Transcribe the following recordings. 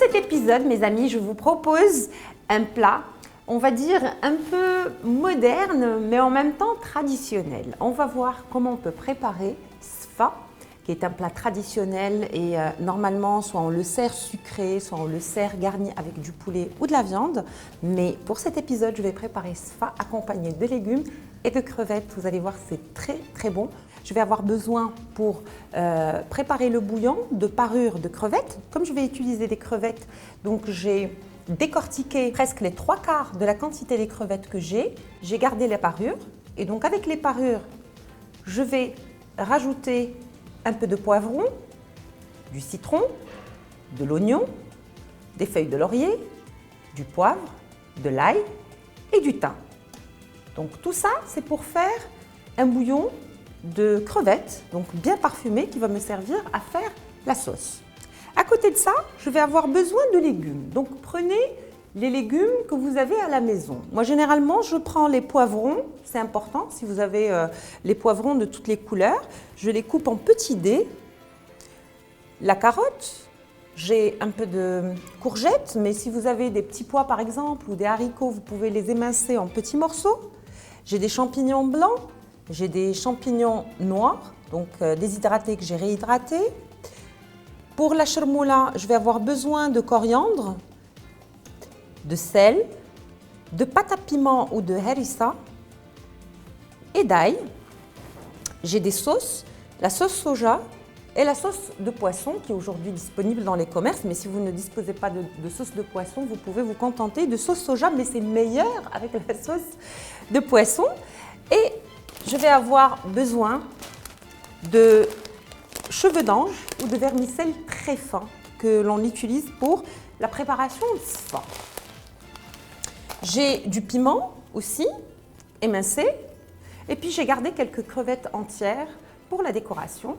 cet épisode, mes amis, je vous propose un plat, on va dire un peu moderne, mais en même temps traditionnel. On va voir comment on peut préparer sfa, qui est un plat traditionnel et normalement, soit on le sert sucré, soit on le sert garni avec du poulet ou de la viande. Mais pour cet épisode, je vais préparer sfa accompagné de légumes et de crevettes. Vous allez voir, c'est très très bon. Je vais avoir besoin pour préparer le bouillon de parure de crevettes. Comme je vais utiliser des crevettes, donc j'ai décortiqué presque les 3/4 de la quantité des crevettes que j'ai. J'ai gardé les parures et donc avec les parures, je vais rajouter un peu de poivron, du citron, de l'oignon, des feuilles de laurier, du poivre, de l'ail et du thym. Donc tout ça, c'est pour faire un bouillon de crevettes, donc bien parfumé, qui va me servir à faire la sauce. À côté de ça, je vais avoir besoin de légumes. Donc prenez les légumes que vous avez à la maison. Moi, généralement, je prends les poivrons, c'est important, si vous avez les poivrons de toutes les couleurs, je les coupe en petits dés. La carotte, j'ai un peu de courgettes, mais si vous avez des petits pois par exemple, ou des haricots, vous pouvez les émincer en petits morceaux. J'ai des champignons blancs, j'ai des champignons noirs, donc déshydratés que j'ai réhydratés. Pour la chermoula, je vais avoir besoin de coriandre, de sel, de pâte à piment ou de harissa et d'ail. J'ai des sauces, la sauce soja et la sauce de poisson qui est aujourd'hui disponible dans les commerces. Mais si vous ne disposez pas de sauce de poisson, vous pouvez vous contenter de sauce soja, mais c'est meilleur avec la sauce de poisson. Et je vais avoir besoin de cheveux d'ange ou de vermicelle très fin que l'on utilise pour la préparation de sfa. J'ai du piment aussi, émincé, et puis j'ai gardé quelques crevettes entières pour la décoration.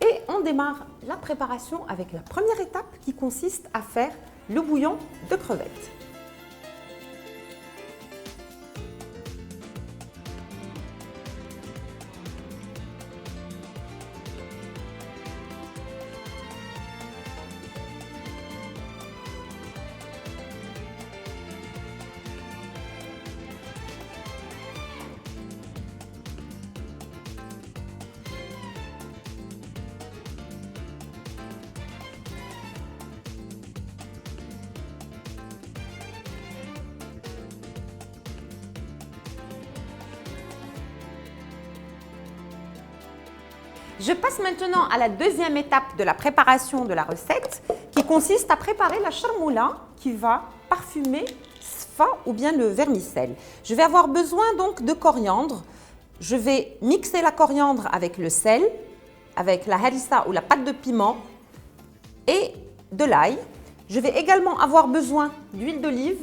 Et on démarre la préparation avec la première étape qui consiste à faire le bouillon de crevettes. Je passe maintenant à la deuxième étape de la préparation de la recette qui consiste à préparer la chermoula qui va parfumer sfa ou bien le vermicelle. Je vais avoir besoin donc de coriandre. Je vais mixer la coriandre avec le sel, avec la harissa ou la pâte de piment et de l'ail. Je vais également avoir besoin d'huile d'olive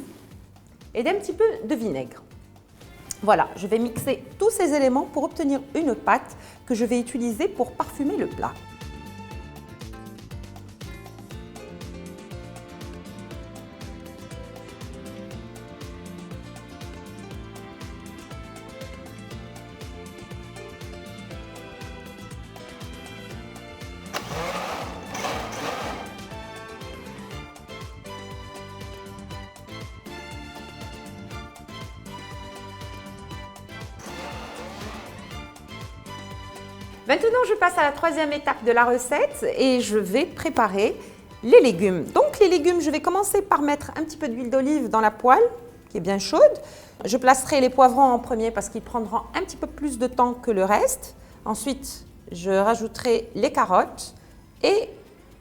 et d'un petit peu de vinaigre. Voilà, je vais mixer tous ces éléments pour obtenir une pâte que je vais utiliser pour parfumer le plat. Maintenant, je passe à la troisième étape de la recette et je vais préparer les légumes. Donc les légumes, je vais commencer par mettre un petit peu d'huile d'olive dans la poêle qui est bien chaude. Je placerai les poivrons en premier parce qu'ils prendront un petit peu plus de temps que le reste. Ensuite, je rajouterai les carottes et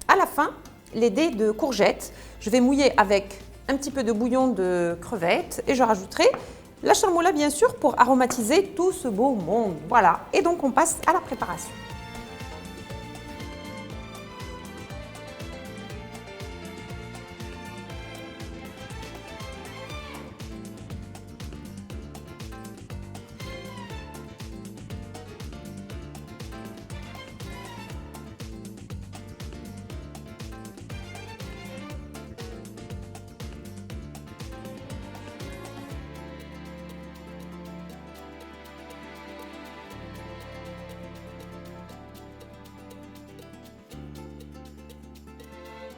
à la fin, les dés de courgettes. Je vais mouiller avec un petit peu de bouillon de crevettes et je rajouterai la chermoula, bien sûr, pour aromatiser tout ce beau monde. Voilà, et donc on passe à la préparation.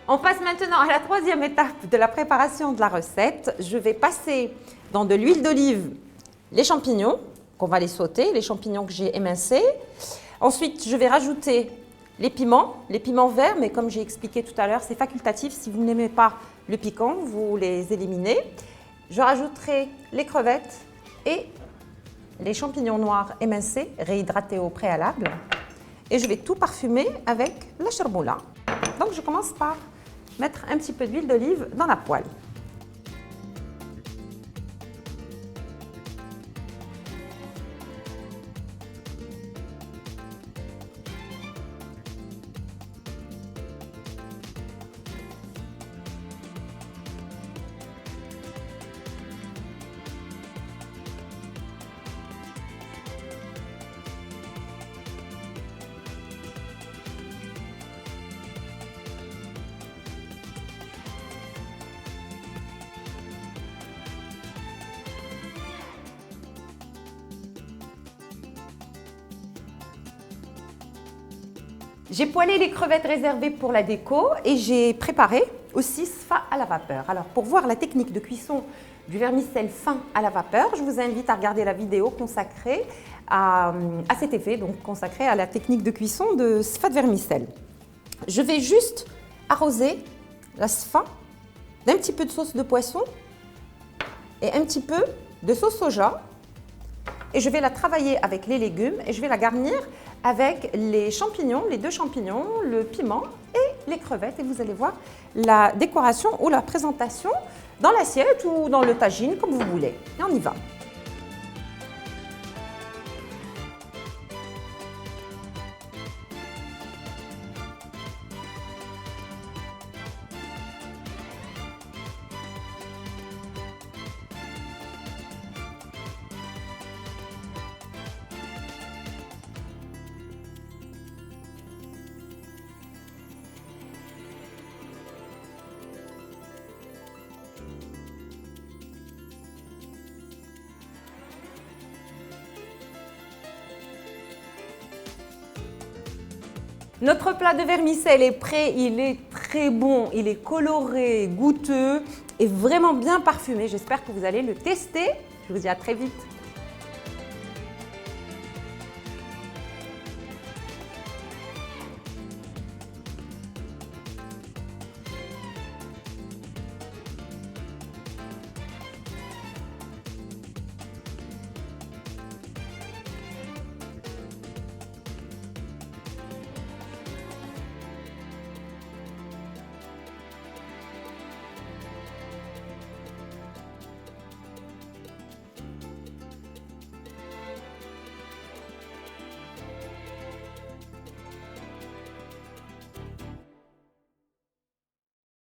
On passe maintenant à la troisième étape de la préparation de la recette. Je vais passer dans de l'huile d'olive les champignons, qu'on va les sauter, les champignons que j'ai émincés. Ensuite, je vais rajouter les piments verts, mais comme j'ai expliqué tout à l'heure, c'est facultatif. Si vous n'aimez pas le piquant, vous les éliminez. Je rajouterai les crevettes et les champignons noirs émincés, réhydratés au préalable. Et je vais tout parfumer avec la chermoula. Donc je commence par mettre un petit peu d'huile d'olive dans la poêle. J'ai poêlé les crevettes réservées pour la déco et j'ai préparé aussi sfa à la vapeur. Alors pour voir la technique de cuisson du vermicelle fin à la vapeur, je vous invite à regarder la vidéo consacrée à cet effet, donc consacrée à la technique de cuisson de sfa de vermicelle. Je vais juste arroser la sfa d'un petit peu de sauce de poisson et un petit peu de sauce soja. Et je vais la travailler avec les légumes et je vais la garnir avec les champignons, les deux champignons, le piment et les crevettes. Et vous allez voir la décoration ou la présentation dans l'assiette ou dans le tagine, comme vous voulez. Et on y va. Notre plat de vermicelle est prêt, il est très bon, il est coloré, goûteux et vraiment bien parfumé. J'espère que vous allez le tester. Je vous dis à très vite.